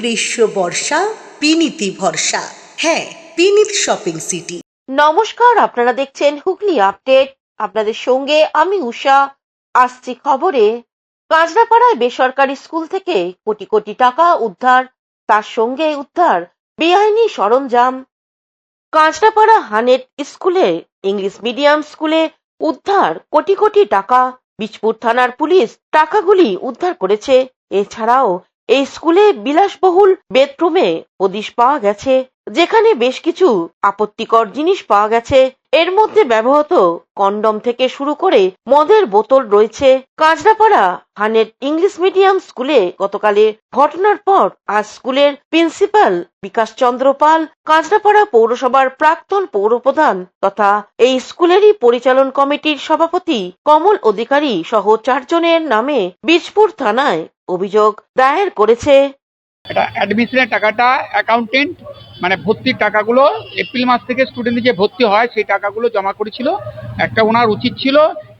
গ্রীষ্ম বর্ষা বিনীতি ভরসা। হ্যাঁ, বিনীত শপিং সিটি। নমস্কার, আপনারা দেখছেন হুগলি আপডেট। আপনাদের সঙ্গে আমি উষা। আসছি খবরে। কাঁচরাপাড়ায় বেসরকারি স্কুল থেকে কোটি কোটি টাকা উদ্ধার, তার সঙ্গে উদ্ধার বেআইনি সরঞ্জাম। কাঁচরাপাড়া হানেট স্কুলে, ইংলিশ মিডিয়াম স্কুলে উদ্ধার কোটি কোটি টাকা। বীজপুর থানার পুলিশ টাকাগুলি উদ্ধার করেছে। এছাড়াও এই স্কুলে বিলাসবহুল বেডরুমে হদিশ পাওয়া গেছে, যেখানে বেশ কিছু আপত্তিকর জিনিস পাওয়া গেছে। এর মধ্যে ব্যবহৃত কন্ডম থেকে শুরু করে মদের বোতল রয়েছে। কাঁচরাপাড়া হানেট ইংলিশ মিডিয়াম স্কুলে গতকালে ঘটনার পর আজ স্কুলের প্রিন্সিপাল বিকাশ চন্দ্র পাল, কাঁচরাপাড়া পৌরসভার প্রাক্তন পৌরপ্রধান তথা এই স্কুলেরই পরিচালন কমিটির সভাপতি কমল অধিকারী সহ 4 জনের নামে বীজপুর থানায় অভিযোগ দায়ের করেছে। এটা অ্যাডমিশনের টাকাটা অ্যাকাউন্টেন্ট মানে ভর্তির টাকাগুলো এপ্রিল মাস থেকে স্টুডেন্ট যে ভর্তি হয় সেই টাকাগুলো জমা করেছিল। একটা ওনার উচিত ছিল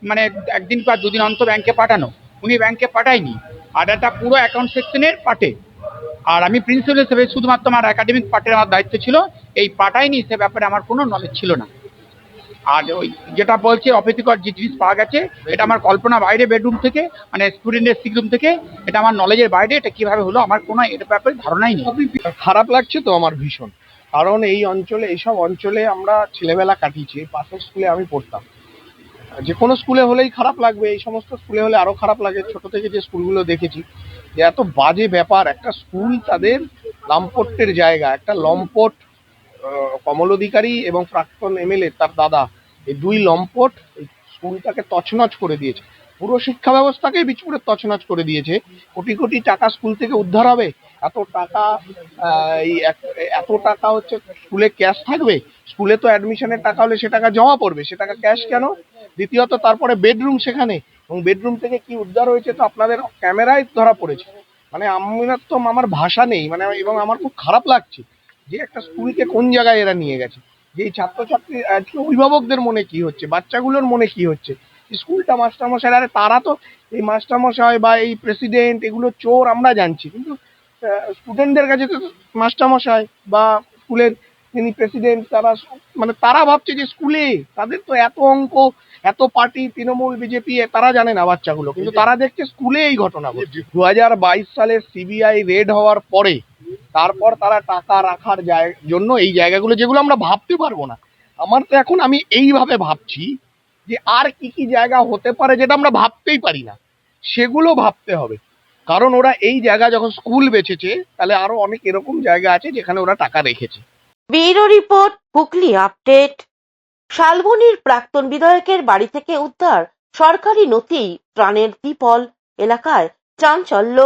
মানে একদিন বা দুদিন অন্তর ব্যাংকে পাঠানো, উনি ব্যাংকে পাঠায়নি। আর এটা পুরো অ্যাকাউন্ট সেকশনের পার্টে, আর আমি প্রিন্সিপাল হিসেবে শুধুমাত্র আমার একাডেমিক পার্টের আমার দায়িত্ব ছিল, এই পাঠায়নি সে ব্যাপারে আমার কোনো নলেজ ছিল না। আর ওই যেটা বলছে অপ্রীতিকর যে জিনিস পাওয়া গেছে, এটা আমার কল্পনা বাইরে, বেডরুম থেকে মানে স্টুডেন্টের সিক রুম থেকে, এটা আমার নলেজের বাইরে। এটা কিভাবে হলো আমার কোনো এর ব্যাপারে ধারণাই নেই। খারাপ লাগছে তো আমার ভীষণ, কারণ এই অঞ্চলে, এইসব অঞ্চলে আমরা ছেলেবেলা কাটিয়েছি। পাশের স্কুলে আমি পড়তাম, যে কোনো স্কুলে হলেই খারাপ লাগবে, এই সমস্ত স্কুলে হলে আরো খারাপ লাগে। ছোট থেকে যে স্কুলগুলো দেখেছি, যে এত বাজে ব্যাপার। একটা স্কুল তাদের লম্পটের জায়গা, একটা লম্পট কমল অধিকারী এবং প্রাক্তন এমএলএ তার দাদা, এই দুই লম্পট এই স্কুলটাকে তছনছ করে দিয়েছে। পুরো শিক্ষা ব্যবস্থাকেই বীজপুরে তছনছ করে দিয়েছে। কোটি কোটি টাকা স্কুল থেকে উদ্ধার হবে, এত টাকা, এত টাকা হচ্ছে স্কুলে ক্যাশ থাকবে? স্কুলে তো অ্যাডমিশনের টাকা হলে সে টাকা জমা পড়বে, সে টাকা ক্যাশ কেন? দ্বিতীয়ত তারপরে বেডরুম সেখানে, এবং বেডরুম থেকে কি উদ্ধার হয়েছে তো আপনাদের ক্যামেরায় ধরা পড়েছে। মানে আমার ভাষা নেই, মানে এবং আমার খুব খারাপ লাগছে যে একটা স্কুলকে কোন জায়গায় এরা নিয়ে গেছে। যে এই ছাত্রছাত্রী আজকে অভিভাবকদের মনে কি হচ্ছে, বাচ্চাগুলোর মনে কি হচ্ছে, স্কুলটা মাস্টারমশাই, আরে তারা তো এই মাস্টারমশাই বা এই প্রেসিডেন্ট এগুলো চোর আমরা জানছি, কিন্তু স্টুডেন্টদের কাছে তো মাস্টারমশাই বা স্কুলের যিনি প্রেসিডেন্ট তারা মানে তারা ভাবছে যে স্কুলে তাদের তো এত অঙ্ক, এত পার্টি, তৃণমূল, বিজেপি, তারা জানে না বাচ্চাগুলো, কিন্তু তারা দেখছে স্কুলে এই ঘটনা ঘটছে। 2022 সালের সিবিআই রেড হওয়ার পরে তারপর তারা টাকা রাখার জন্য এই জায়গাগুলো, যেগুলো আমরা ভাবতে পারবো না। আমার তো এখন আমি এইভাবে ভাবছি যে আর কি কি জায়গা হতে পারে যেটা আমরা ভাবতেই পারি না, সেগুলো ভাবতে হবে। কারণ ওরা এই জায়গা যখন স্কুল বেচেছে, তাহলে আরো অনেক এরকম জায়গা আছে যেখানে ওরা টাকা রেখেছে। Bureau report, Hooghly update. শালবনির প্রাক্তন বিধায়কের বাড়ি থেকে উদ্ধার সরকারি নথি, ত্রাণের ত্রিপল। এলাকায় চাঞ্চল্য।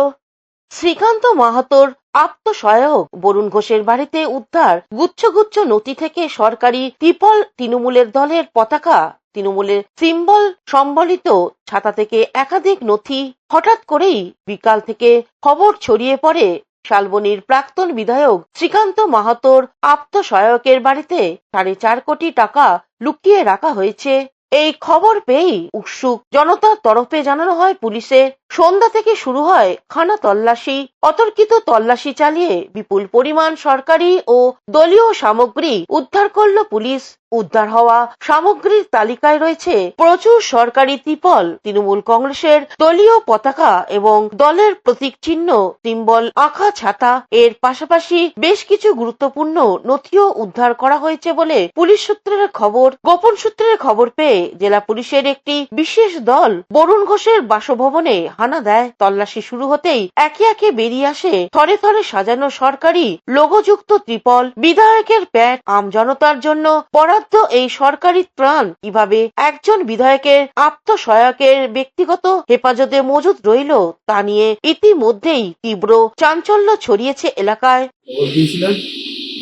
শ্রীকান্ত মাহাতোর আত্মসহায়ক বরুণ ঘোষের বাড়িতে উদ্ধার গুচ্ছ গুচ্ছ নথি থেকে সরকারি ত্রিপল, তৃণমূলের দলের পতাকা, তৃণমূলের সিম্বল সম্বলিত ছাতা থেকে একাধিক নথি। হঠাৎ করেই বিকাল থেকে খবর ছড়িয়ে পড়ে শালবনির প্রাক্তন বিধায়ক শ্রীকান্ত মাহাতোর আত্মসহায়কের বাড়িতে 4.5 কোটি টাকা লুকিয়ে রাখা হয়েছে। এই খবর পেয়েই উৎসুক জনতার তরফে জানানো হয় পুলিশে। সন্ধ্যা থেকে শুরু হয় খানা তল্লাশি। অতর্কিত তল্লাশি চালিয়ে বিপুল পরিমাণ সরকারি ও দলীয় সামগ্রী উদ্ধার করল পুলিশ। উদ্ধার হওয়া সামগ্রীর তালিকায় রয়েছে প্রচুর সরকারি ত্রিপল, তৃণমূল কংগ্রেসের দলীয় পতাকা এবং দলের প্রতীক চিহ্ন, সিম্বল আঁকা ছাতা। এর পাশাপাশি বেশ কিছু গুরুত্বপূর্ণ নথিও উদ্ধার করা হয়েছে বলে পুলিশ সূত্রের খবর। গোপন সূত্রের খবর পেয়ে জেলা পুলিশের একটি বিশেষ দল বরুণ ঘোষের বাসভবনে হানা দেয়। তল্লাশি শুরু হতেই একে একে বেরিয়ে আসে থরে থরে সাজানো সরকারি লোগোযুক্ত ত্রিপল, বিধায়কের প্যাড। আমজনতার জন্য বরাদ্দ এই সরকারি ত্রাণ কিভাবে একজন বিধায়কের আত্মসহায়কের ব্যক্তিগত হেফাজতে মজুদ রইল তা নিয়ে ইতিমধ্যেই তীব্র চাঞ্চল্য ছড়িয়েছে এলাকায়।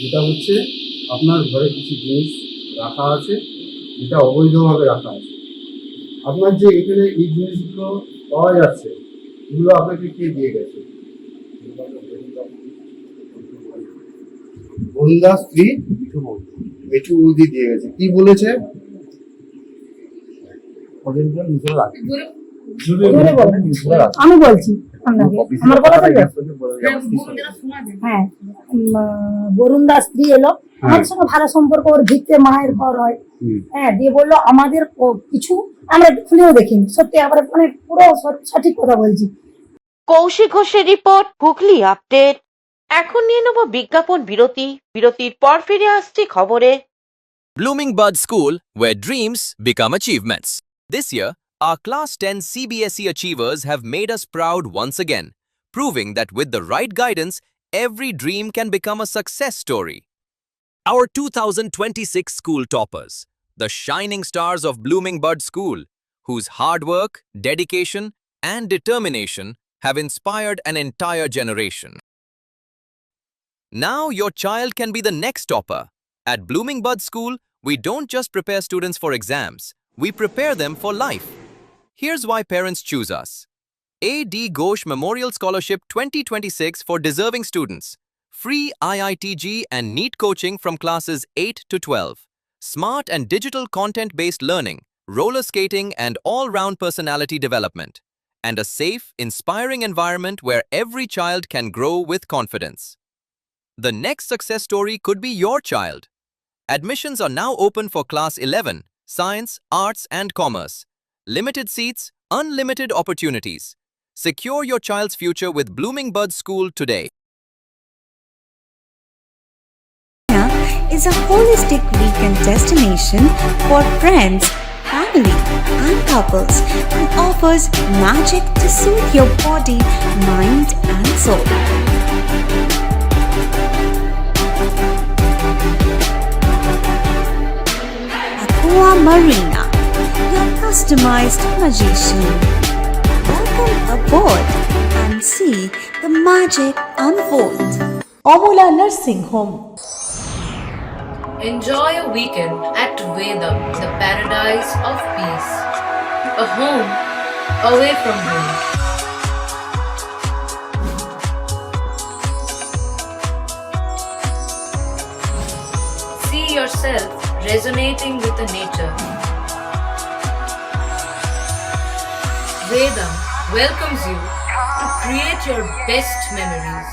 যেটা হচ্ছে আপনার ঘরে কিছু জিনিস রাখা আছে, যেটা অবৈধভাবে রাখা আছে। আপনার যে এখানে এই জিনিসগুলো পাওয়া যাচ্ছে, এগুলো আপনাকে কে দিয়ে গেছে? বন্ধা স্ত্রী মিঠু বৌদি দিয়ে গেছে। কি বলেছে? আমি বলছি, কতক্ষণ লাগে আমার বলা যাবে? হ্যাঁ, বরুণ দাস স্ত্রী এলো, আমাদের সঙ্গে ভালো সম্পর্ক, ওর ভিত্তে মায়ের ঘর হয়। হ্যাঁ, দিয়ে বললো আমাদের কিছু আমরা খুলেও দেখিনি, সত্যি আবার মানে পুরো সঠিক কথা বলছি। কৌশিক ঘোষের রিপোর্ট, হুগলি আপডেট। এখন নিয়ে নেব বিজ্ঞাপন বিরতি। বিরতির পর ফিরে আসছি খবরে। Blooming Bud School, where dreams become achievements. This year, our Class 10 CBSE achievers have made us proud once again, proving that with the right guidance, every dream can become a success story. Our 2026 school toppers, the shining stars of Blooming Bud School, whose hard work, dedication, and determination have inspired an entire generation. Now your child can be the next topper. At Blooming Bud School, we don't just prepare students for exams, we prepare them for life. Here's why parents choose us. A.D. Ghosh Memorial Scholarship 2026 for deserving students. Free IITG and NEET coaching from classes 8 to 12. Smart and digital content-based learning, roller skating and all-round personality development. And a safe, inspiring environment where every child can grow with confidence. The next success story could be your child. Admissions are now open for Class 11, Science, Arts and Commerce. Limited seats, unlimited opportunities. Secure your child's future with Blooming Bud School today. Is a holistic weekend destination for friends, family, and couples and offers magic to soothe your body, mind, and soul. Aqua Marina, your customized magician. Welcome aboard and see the magic unfold. Amala nursing home. Enjoy a weekend at Vedam, the paradise of peace. A home away from home. See yourself resonating with the nature. Vedam welcomes you to create your best memories.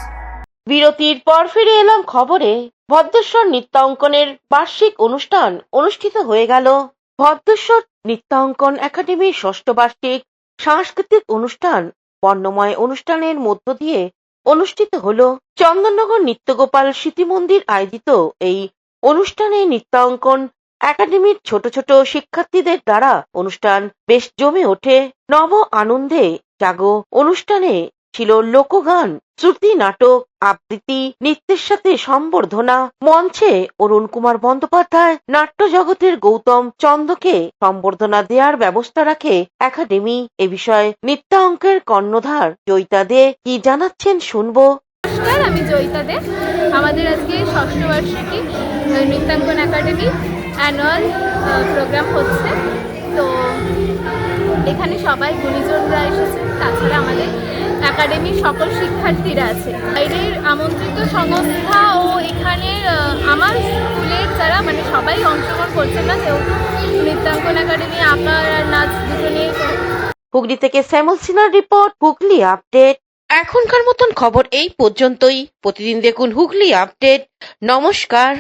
বিরতির পর ফিরে এলাম খবরে। ভদ্রেশ্বর নৃত্যাঙ্কনের বার্ষিক অনুষ্ঠান অনুষ্ঠিত হয়ে গেল। ভদ্রেশ্বর নৃত্যাঙ্কন একাডেমির ষষ্ঠ বার্ষিক সাংস্কৃতিক অনুষ্ঠান বর্ণময় অনুষ্ঠানের মধ্য দিয়ে অনুষ্ঠিত হল। চন্দননগর নিত্যগোপাল স্মৃতি মন্দির আয়োজিত এই অনুষ্ঠানে নৃত্যাঙ্কন একাডেমির ছোট ছোট শিক্ষার্থীদের দ্বারা অনুষ্ঠান বেশ জমে ওঠে। নব আনন্দে জাগো অনুষ্ঠানে ছিল লোকগান, শ্রুতি নাটক, আবৃত্তি, নৃত্যের সাথে সম্বর্ধনা। মঞ্চে অরুণ কুমার বন্দ্যোপাধ্যায়, নাট্য জগতের গৌতম চন্দকে সম্বর্ধনা দেওয়ার ব্যবস্থা রাখে একাডেমি। এ বিষয়ে নৃত্যাঙ্কের কর্ণধার জয়িতা দে কি জানাচ্ছেন শুনবো। নমস্কার, আমি জয়িতা দে। আমাদের আজকে ষষ্ঠ বার্ষিকী নৃত্যাঙ্কন একাডেমি অ্যানুয়াল প্রোগ্রাম হচ্ছে। তো এখানে সবাই গুণীজনরা এসেছে, তাছাড়া আমাদের একাডেমির সকল শিক্ষার্থীরা আছে, বাইরের আমন্ত্রিত সংস্থা ও এখানের আমার স্কুলের যারা মানে সবাই অংশগ্রহণ করছে না, যেহেতু নৃত্যাঙ্কন একাডেমি আঁকা আর নাচ দুটো নিয়ে। হুগলি থেকে শ্যামল সিনহার রিপোর্ট, হুগলি আপডেট। এখনকার মতন খবর এই পর্যন্তই। প্রতিদিন দেখুন হুগলি আপডেট। নমস্কার।